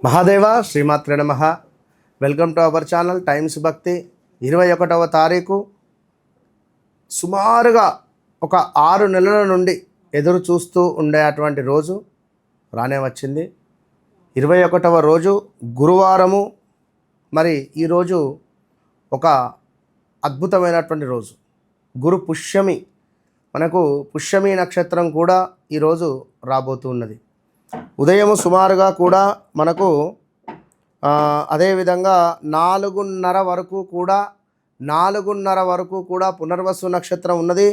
మహాదేవ శ్రీమాత్రే నమః. Welcome to our channel times భక్తి. 21వ తారీఖు సుమారుగా ఒక 6 నెలల నుండి ఎదురు చూస్తూ ఉండేటువంటి రోజు రానే వచ్చింది. 21వ రోజు గురువారము. మరి ఈరోజు ఒక అద్భుతమైనటువంటి రోజు, గురు పుష్యమి. మనకు పుష్యమి నక్షత్రం కూడా ఈరోజు రాబోతున్నది. ఉదయం సుమారుగా కూడా మనకు అదేవిధంగా 4:30 వరకు కూడా పునర్వసు నక్షత్రం ఉన్నది.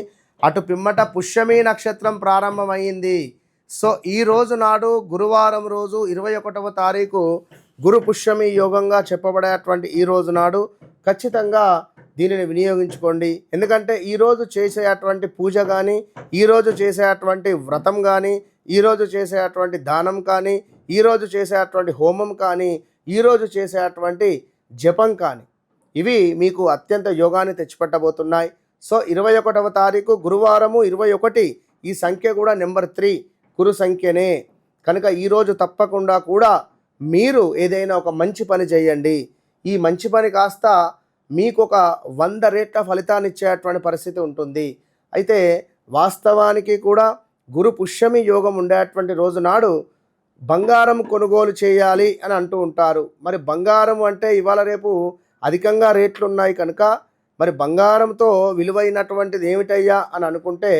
అటు పిమ్మట పుష్యమి నక్షత్రం ప్రారంభమైంది. సో ఈ రోజు నాడు గురువారం రోజు 21వ తారీఖు గురు పుష్యమి యోగంగా చెప్పబడేటువంటి ఈ రోజు నాడు ఖచ్చితంగా దీనిని వినియోగించుకోండి. ఎందుకంటే ఈరోజు చేసేటువంటి పూజ కానీ, ఈరోజు చేసేటువంటి వ్రతం కానీ, ఈరోజు చేసేటువంటి దానం కానీ, ఈరోజు చేసేటువంటి హోమం కానీ, ఈరోజు చేసేటువంటి జపం కానీ ఇవి మీకు అత్యంత యోగాన్ని తెచ్చిపెట్టబోతున్నాయి. సో 21వ తారీఖు గురువారము 21, ఈ సంఖ్య కూడా నెంబర్ 3 గురు సంఖ్యనే కనుక ఈరోజు తప్పకుండా కూడా మీరు ఏదైనా ఒక మంచి పని చేయండి. ఈ మంచి పని కాస్త మీకు ఒక 100 రెట్ల ఫలితాన్ని ఇచ్చేటువంటి పరిస్థితి ఉంటుంది. అయితే వాస్తవానికి కూడా గురు పుష్యమి యోగం ఉండేటువంటి రోజు నాడు బంగారం కొనుగోలు చేయాలి అని అంటూ ఉంటారు. మరి బంగారం అంటే ఇవాళ రేపు అధికంగా రేట్లు ఉన్నాయి కనుక మరి బంగారంతో విలువైనటువంటిది ఏమిటయ్యా అని అనుకుంటే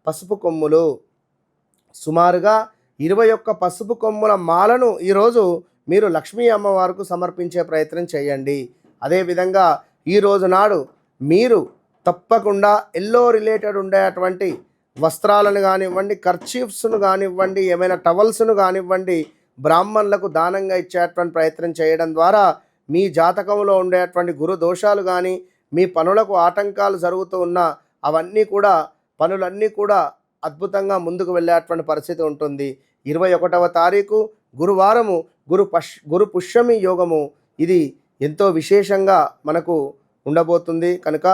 పసుపు కొమ్ములు. సుమారుగా 21 పసుపు కొమ్ముల మాలను ఈరోజు మీరు లక్ష్మీ అమ్మవారికి సమర్పించే ప్రయత్నం చేయండి. అదేవిధంగా ఈరోజు నాడు మీరు తప్పకుండా ఎల్లో రిలేటెడ్ ఉండేటువంటి వస్త్రాలను కానివ్వండి, కర్చీఫ్స్ను కానివ్వండి, ఏమైనా టవల్స్ను కానివ్వండి బ్రాహ్మణులకు దానంగా ఇచ్చేటువంటి ప్రయత్నం చేయడం ద్వారా మీ జాతకంలో ఉండేటువంటి గురు దోషాలు కానీ, మీ పనులకు ఆటంకాలు జరుగుతూ ఉన్న పనులన్నీ కూడా అద్భుతంగా ముందుకు వెళ్ళేటువంటి పరిస్థితి ఉంటుంది. 21వ తారీఖు గురువారము గురు పుష్యమి యోగము. ఇది ఎంతో విశేషంగా మనకు ఉండబోతుంది కనుక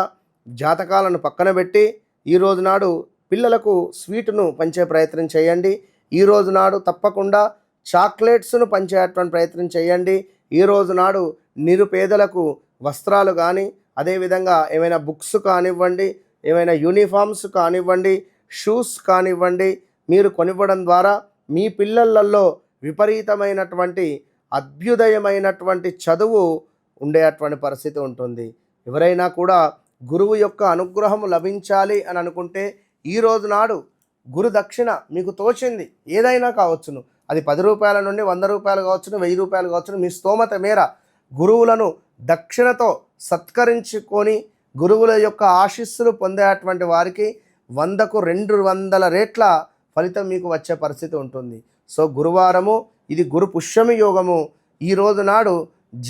జాతకాలను పక్కన పెట్టి ఈరోజు నాడు పిల్లలకు స్వీటును పంచే ప్రయత్నం చేయండి. ఈరోజు నాడు తప్పకుండా చాక్లెట్స్ను పంచేటువంటి ప్రయత్నం చేయండి. ఈరోజు నాడు నిరుపేదలకు వస్త్రాలు కానీ, అదేవిధంగా ఏమైనా బుక్స్ కానివ్వండి, ఏమైనా యూనిఫామ్స్ కానివ్వండి, షూస్ కానివ్వండి మీరు కొనివ్వడం ద్వారా మీ పిల్లలలో విపరీతమైనటువంటి అభ్యుదయమైనటువంటి చదువు ఉండేటువంటి పరిస్థితి ఉంటుంది. ఎవరైనా కూడా గురువు యొక్క అనుగ్రహం లభించాలి అని అనుకుంటే ఈరోజు నాడు గురు దక్షిణ మీకు తోచింది ఏదైనా కావచ్చును. అది 10 రూపాయల నుండి 100 రూపాయలు కావచ్చును, 1000 రూపాయలు కావచ్చును. మీ స్తోమత మేర గురువులను దక్షిణతో సత్కరించుకొని గురువుల యొక్క ఆశీస్సులు పొందేటువంటి వారికి 100కు 200 రెట్ల ఫలితం మీకు వచ్చే పరిస్థితి ఉంటుంది. సో గురువారము ఇది గురు పుష్యమి యోగము. ఈరోజు నాడు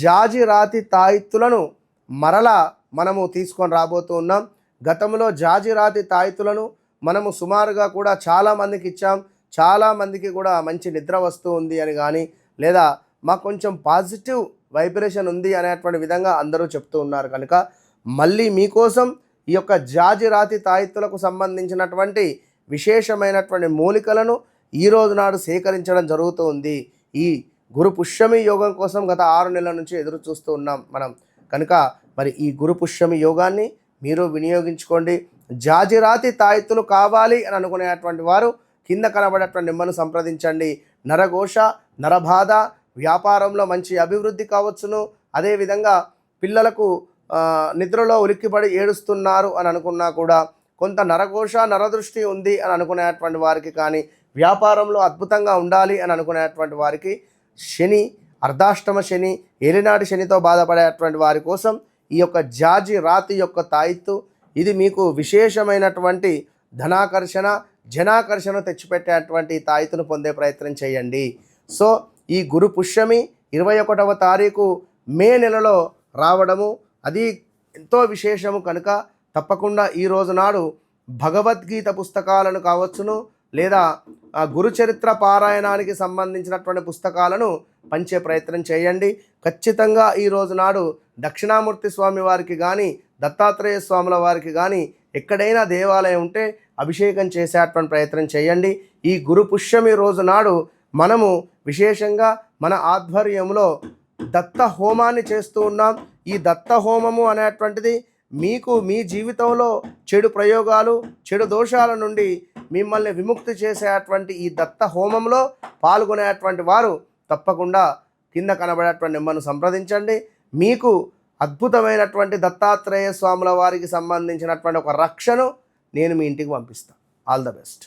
జాజి రాతి తాయిత్తులను మరలా మనము తీసుకొని రాబోతూ ఉన్నాం. గతంలో జాజి రాతి తాయిత్తులను మనము సుమారుగా కూడా చాలామందికి ఇచ్చాం. చాలామందికి కూడా మంచి నిద్ర వస్తూ ఉంది అని కానీ, లేదా మాకు కొంచెం పాజిటివ్ వైబ్రేషన్ ఉంది అనేటువంటి విధంగా అందరూ చెప్తూ ఉన్నారు కనుక మళ్ళీ మీకోసం ఈ యొక్క జాజి రాతి తాయిత్తులకు సంబంధించినటువంటి విశేషమైనటువంటి మూలికలను ఈరోజు నాడు సేకరించడం జరుగుతూ ఉంది. ఈ గురు పుష్యమి యోగం కోసం గత 6 నెలల నుంచి ఎదురు చూస్తూ ఉన్నాం మనం కనుక మరి ఈ గురు పుష్యమి యోగాన్ని మీరు వినియోగించుకోండి. జాజిరాతి తాయిత్తులు కావాలి అని అనుకునేటువంటి వారు కింద కనబడేటువంటి నెంబర్ను సంప్రదించండి. నరఘోష, నరబాధ, వ్యాపారంలో మంచి అభివృద్ధి కావచ్చును. అదేవిధంగా పిల్లలకు నిద్రలో ఉలిక్కిపడి ఏడుస్తున్నారు అని అనుకున్నా కూడా కొంత నరఘోష, నరదృష్టి ఉంది అని అనుకునేటువంటి వారికి కానీ, వ్యాపారంలో అద్భుతంగా ఉండాలి అని అనుకునేటువంటి వారికి శని, అర్ధాష్టమ శని, ఏలినాటి శనితో బాధపడేటువంటి వారి కోసం ఈ యొక్క జాజి రాతి యొక్క తాయిత్తు ఇది మీకు విశేషమైనటువంటి ధనాకర్షణ, జనాకర్షణ తెచ్చిపెట్టేటువంటి తాయిత్తును పొందే ప్రయత్నం చేయండి. సో ఈ గురు పుష్యమి 21వ తారీఖు మే నెలలో రావడము అది ఎంతో విశేషము కనుక తప్పకుండా ఈరోజు నాడు భగవద్గీత పుస్తకాలను కావచ్చును, లేదా గురుచరిత్ర పారాయణానికి సంబంధించినటువంటి పుస్తకాలను పంచే ప్రయత్నం చేయండి. ఖచ్చితంగా ఈరోజు నాడు దక్షిణామూర్తి స్వామి వారికి కానీ, దత్తాత్రేయ స్వాముల వారికి కానీ ఎక్కడైనా దేవాలయం ఉంటే అభిషేకం చేసేటువంటి ప్రయత్నం చేయండి. ఈ గురు పుష్యమి రోజు నాడు మనము విశేషంగా మన ఆధ్వర్యంలో దత్త హోమాన్ని చేస్తూ ఉన్నాం. ఈ దత్త హోమము అనేటువంటిది మీకు మీ జీవితంలో చెడు ప్రయోగాలు, చెడు దోషాల నుండి మిమ్మల్ని విముక్తి చేసేటువంటి ఈ దత్త హోమంలో పాల్గొనేటువంటి వారు తప్పకుండా కింద కనబడేటువంటి నెంబర్ను సంప్రదించండి. మీకు అద్భుతమైనటువంటి దత్తాత్రేయ స్వాముల వారికి సంబంధించినటువంటి ఒక రక్షను నేను మీ ఇంటికి పంపిస్తాను. All the best.